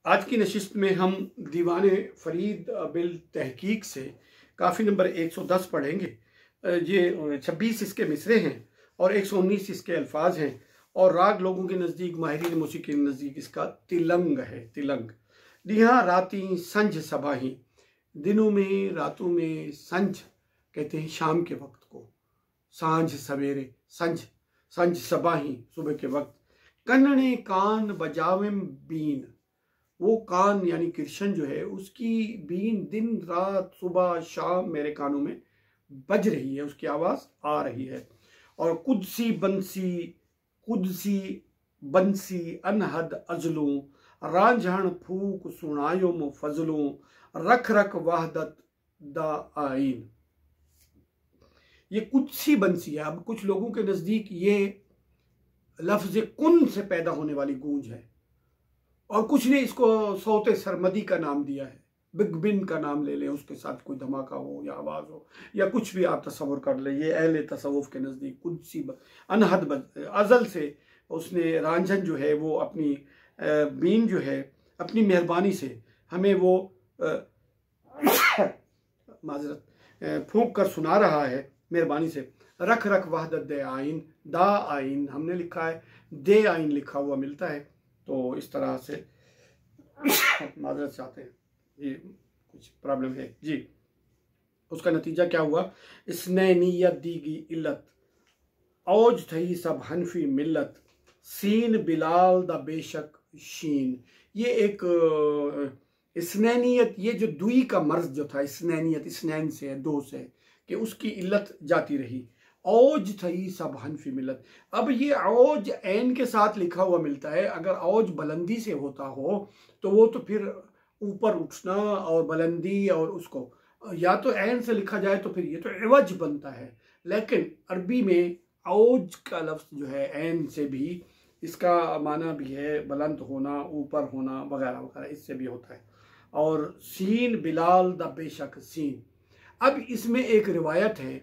आज की नशिस्त में हम दीवान फरीद बिल तहकीक से काफ़ी नंबर 110 पढ़ेंगे। ये 26 इसके मिसरे हैं और 119 इसके अल्फाज हैं और राग लोगों के नज़दीक, माहिरीन मौसीकी के नज़दीक इसका तिलंग है। तिलंग दिहा राती संझ सबाही, दिनों में रातों में संझ कहते हैं शाम के वक्त को, सांझ सवेरे संझ, संझ सबाही सुबह के वक्त। कन्ने कान बजावें बीन, वो कान यानी कृष्ण जो है उसकी बीन दिन रात सुबह शाम मेरे कानों में बज रही है, उसकी आवाज़ आ रही है। और कुदसी बंसी, कुदसी बंसी अनहद अजलूं, रांझण फूक सुनायो फजलूं, रख रख वहदत दा आइन। ये कुदसी बंसी है। अब कुछ लोगों के नज़दीक ये लफ्ज़ कुन से पैदा होने वाली गूंज है और कुछ ने इसको सौते सरमदी का नाम दिया है। बिग बिन का नाम ले लें, उसके साथ कोई धमाका हो या आवाज़ हो या कुछ भी आप तस्वर कर लें। ये अहले तसव्वुफ के नज़दीक कुदसी अनहद अज़ल से उसने रांझन जो है वो अपनी बीन जो है अपनी मेहरबानी से हमें वो माजरत फूंक कर सुना रहा है मेहरबानी से। रख रख वहदत दे आइन, दा आइन हमने लिखा है, दे आइन लिखा हुआ मिलता है। तो इस तरह से माजरत चाहते हैं, ये कुछ प्रॉब्लम है जी। उसका नतीजा क्या हुआ? इसने नीयत दीगी इल्लत, औज थई सब हनफी मिल्लत, सीन बिलाल द बेशक शीन। ये एक इसनैनियत, ये जो दुई का मर्ज जो था, इसनैनियत इसनैन से है, दो से, कि उसकी इल्लत जाती रही। औज थई सब हनफी मिलत। अब ये औज ऐन के साथ लिखा हुआ मिलता है। अगर औज बुलंदी से होता हो तो वो तो फिर ऊपर उठना और बुलंदी, और उसको या तो ऐन से लिखा जाए तो फिर ये तो एवज बनता है। लेकिन अरबी में औज का लफ्ज़ जो है ऐन से भी इसका माना भी है बुलंद होना, ऊपर होना वगैरह वगैरह, इससे भी होता है। और सीन बिलाल द बेशक सीन। अब इसमें एक रिवायत है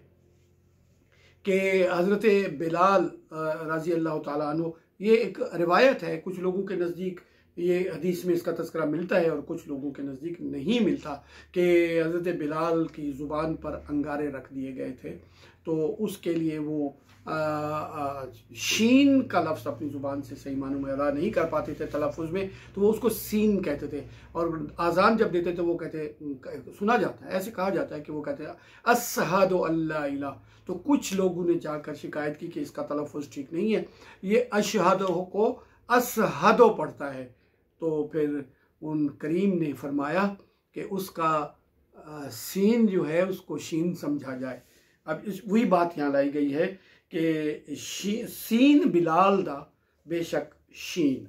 कि हज़रत बिलाल रज़ी अल्लाह ताला अन्हु, ये एक रिवायत है। कुछ लोगों के नज़दीक ये हदीस में इसका तज़किरा मिलता है और कुछ लोगों के नज़दीक नहीं मिलता कि हज़रत बिलाल की ज़ुबान पर अंगारे रख दिए गए थे, तो उसके लिए वो शीन का लफ्ज़ अपनी ज़ुबान से सही मानों में अदा नहीं कर पाते थे तलफ़ुज़ में, तो वो उसको सीन कहते थे। और आज़ान जब देते थे वो कहते, सुना जाता है, ऐसे कहा जाता है कि वो कहते हैं अस्सहादु अल्ला इलाह। तो कुछ लोगों ने जाकर शिकायत की कि इसका तलफ़ुज़ ठीक नहीं है, ये अशहदो को असहदो पढ़ता है। तो फिर उन करीम ने फरमाया कि उसका सीन जो है उसको शीन समझा जाए। अब इस वही बात यहाँ लाई गई है कि सीन बिलाल दा बेशक शीन,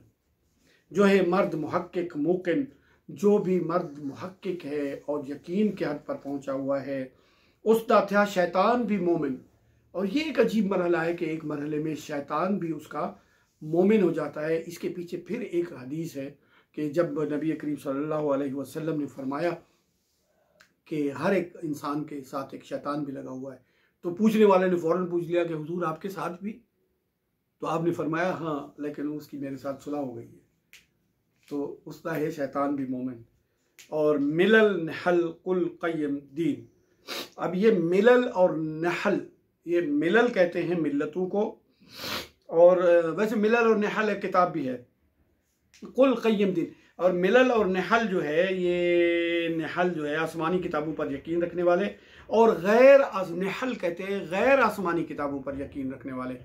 जो है मर्द मुहक्किक मुकिन, जो भी मर्द मुहक्किक है और यकीन के हद पर पहुँचा हुआ है, उस दा था शैतान भी मोमिन। और ये एक अजीब मरहला है कि एक मरहले में शैतान भी उसका मोमिन हो जाता है। इसके पीछे फिर एक हदीस है कि जब नबी करीम सल्लल्लाहु अलैहि वसल्लम ने फरमाया कि हर एक इंसान के साथ एक शैतान भी लगा हुआ है, तो पूछने वाले ने फ़ौरन पूछ लिया कि हुजूर आपके साथ भी? तो आपने फरमाया हाँ, लेकिन उसकी मेरे साथ सुलह हो गई है। तो उसका है शैतान भी मोमिन। और मिलल नहल कुल क़य्यम दीन। अब ये मिलल और नहल, ये मिलल कहते हैं मिल्लतों को, और वैसे मिलल और नहल एक किताब भी है, कुल क़य्यम दीन। और मिलल और नहल जो है, ये नहल जो है आसमानी किताबों पर यकीन रखने वाले, और गैर नहल कहते हैं गैर आसमानी किताबों पर यकीन रखने वाले,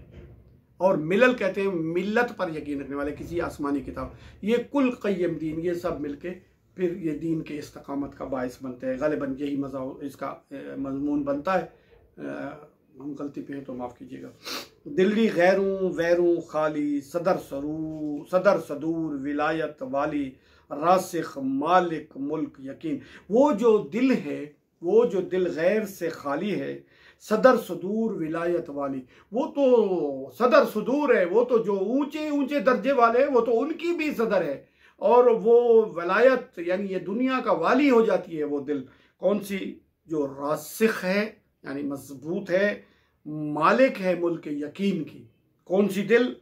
और मिलल कहते हैं मिल्लत पर यकीन रखने वाले, किसी आसमानी किताब। ये कुल क़य्यम दीन, ये सब मिलके फिर ये दीन के इस्तकामत का बायस बनते हैं। गलिबन यही मज़ा इसका मज़मून बनता है। हम गलती पे हैं तो माफ़ कीजिएगा। दिल्ली गैरों वैरों खाली, सदर सदूर विलायत वाली, रासिख मालिक मुल्क यकीन। वो जो दिल है, वो जो दिल गैर से खाली है, सदर सदूर विलायत वाली, वो तो सदर सदूर है, वो तो जो ऊंचे ऊंचे दर्जे वाले हैं वो तो उनकी भी सदर है, और वो वलायत यानी ये दुनिया का वाली हो जाती है वो दिल। कौन सी? जो रासिख है यानी मजबूत है, मालिक है मुल्क यकीन की। कौन सी दिल?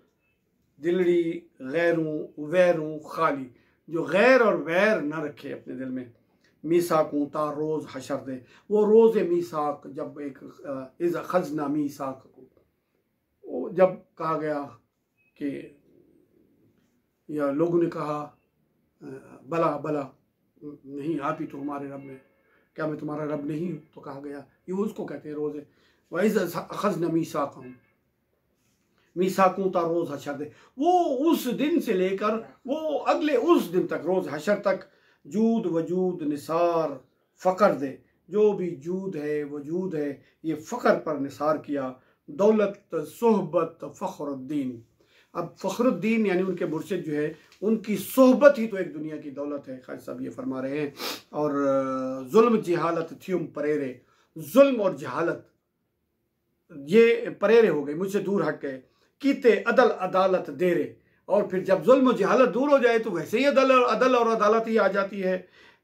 दिलड़ी गैरों वैरों खाली, जो गैर और वैर न रखे अपने दिल में। मीसाकूं ता रोज़ हशर दे, वो रोज़ मीसाक जब एक इज़ अखज़ना मीसाक को जब कहा गया कि या लोगों ने कहा बला बला नहीं, आप ही तो हमारे रब में, क्या मैं तुम्हारा रब नहीं हूँ? तो कहा गया, ये उसको कहते हैं रोज़े वाइज़ अखज़ना मीसाकहुम, मीसाकूं ता रोज़ हशर दे, वो उस दिन से लेकर वो अगले उस दिन तक रोज़ हशर तक जूद वजूद निसार फ़कर दे, जो भी जूद है वजूद है ये फ़कर पर निसार किया। दौलत सोहबत फ़खरुद्दीन, अब फ़खरुद्दीन यानी उनके मुर्शिद जो है उनकी सोहबत ही तो एक दुनिया की दौलत है, खालिद साहब ये फरमा रहे हैं। और जुल्म जहालत थ्युम परेरे, जुल्म और जहालत ये परेरे हो गए, मुझसे दूर हट गए। कीते अदल अदालत देरे, और फिर जब जुल्म और जहालत दूर हो जाए तो वैसे ही अदल और अदालत ही आ जाती है।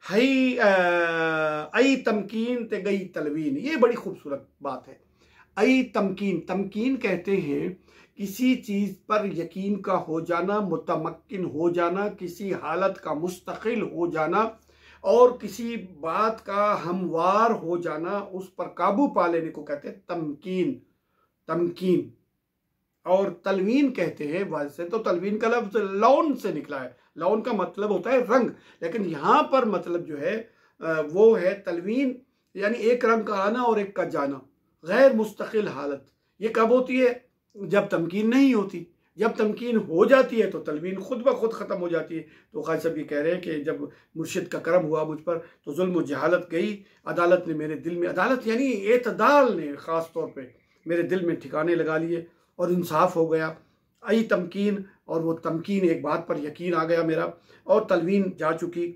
हई आई तमकीन ते गई तलवीन, ये बड़ी खूबसूरत बात है। आई तमकीन, तमकीन कहते हैं किसी चीज़ पर यकीन का हो जाना, मुतमक्किन हो जाना, किसी हालत का मुस्तकिल हो जाना और किसी बात का हमवार हो जाना, उस पर काबू पा लेने को कहते हैं तमकीन। तमकीन और तलवीन कहते हैं, वैसे तो तलवीन का लफ्ज़ लौन से निकला है, लौन का मतलब होता है रंग, लेकिन यहाँ पर मतलब जो है वो है तलवीन, यानी एक रंग का आना और एक का जाना, गैर मुस्तकिल हालत। ये कब होती है? जब तमकीन नहीं होती। जब तमकीन हो जाती है तो तलवीन खुद ब खुद ख़त्म हो जाती है। तो खालिद साहब ये कह रहे हैं कि जब मुर्शिद का करम हुआ मुझ पर तो जुल्म व जहालत गई, अदालत ने मेरे दिल में, अदालत यानी एतदाल ने ख़ास तौर पे मेरे दिल में ठिकाने लगा लिए और इंसाफ हो गया। आई तमकीन, और वो तमकीन एक बात पर यकीन आ गया मेरा, और तलवीन जा चुकी,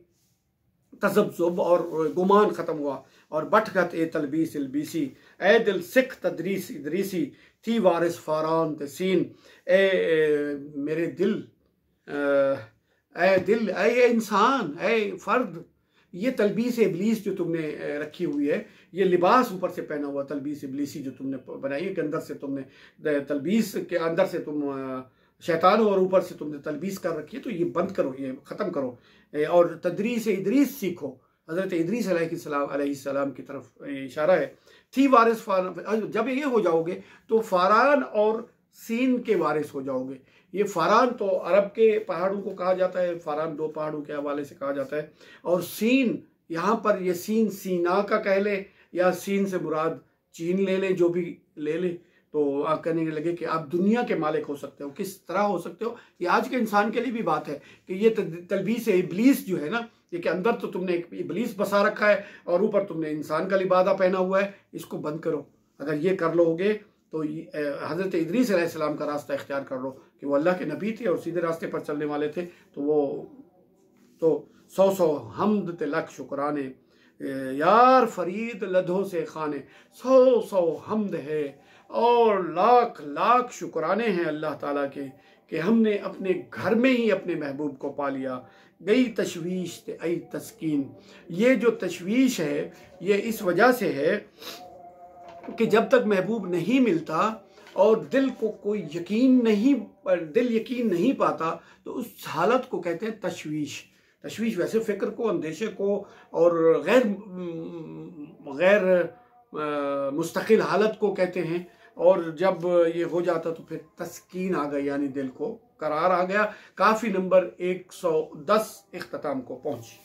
तज़ब्ज़ुब और गुमान ख़त्म हुआ। और बठगत ए तलबीस इलबीसी, ए दिल सिख तदरीस इदरीसी, थी वारिस फारान तसीन, ए मेरे दिल, ए दिल, ए इंसान, ए फ़र्द, ये तलबीस इबलीस जो तुमने रखी हुई है, ये लिबास ऊपर से पहना हुआ तलबीस इबलीसी जो तुमने बनाई है, कि अंदर से तुमने तलबीस के अंदर से तुम शैतान हो और ऊपर से तुमने तलबीस कर रखी है, तो ये बंद करो, ये ख़त्म करो और तदरीस इदरीस सीखो। हज़रत इदरीस अलैहिस्सलाम की तरफ इशारा है। थी वारिस फारान, जब ये हो जाओगे तो फारान और सीन के वारिस हो जाओगे। ये फारान तो अरब के पहाड़ों को कहा जाता है, फारान दो पहाड़ों के हवाले से कहा जाता है, और सीन यहाँ पर ये सीन सीना का कह ले या सीन से मुराद चीन ले ले, जो भी ले ले, तो आप कहने लगे कि आप दुनिया के मालिक हो सकते हो। किस तरह हो सकते हो? ये आज के इंसान के लिए भी बात है कि ये तलबीस इबलीस जो है ना, ये कि अंदर तो तुमने एक इबलीस बसा रखा है और ऊपर तुमने इंसान का लिबादा पहना हुआ है, इसको बंद करो। अगर ये कर लोगे तो हज़रत इदरीस अलैहिस्सलाम का रास्ता इख्तियार कर लो कि वो अल्लाह के नबी थे और सीधे रास्ते पर चलने वाले थे, तो वो तो 100 हमद ते लख शुक्राने, यार फरीद लधों से खाने, 100 हमद है और लाख लाख शुक्राने हैं अल्लाह ताला के कि हमने अपने घर में ही अपने महबूब को पा लिया। गई तशवीश ते आई तस्कीन, ये जो तशवीश है ये इस वजह से है कि जब तक महबूब नहीं मिलता और दिल को कोई यकीन नहीं, दिल यकीन नहीं पाता, तो उस हालत को कहते हैं तशवीश। तशवीश वैसे फ़िक्र को, अंदेशे को और गैर मुस्तकिल हालत को कहते हैं। और जब ये हो जाता तो फिर तस्कीन आ गई, यानी दिल को करार आ गया। काफ़ी नंबर 110 इख्तिताम को पहुँची।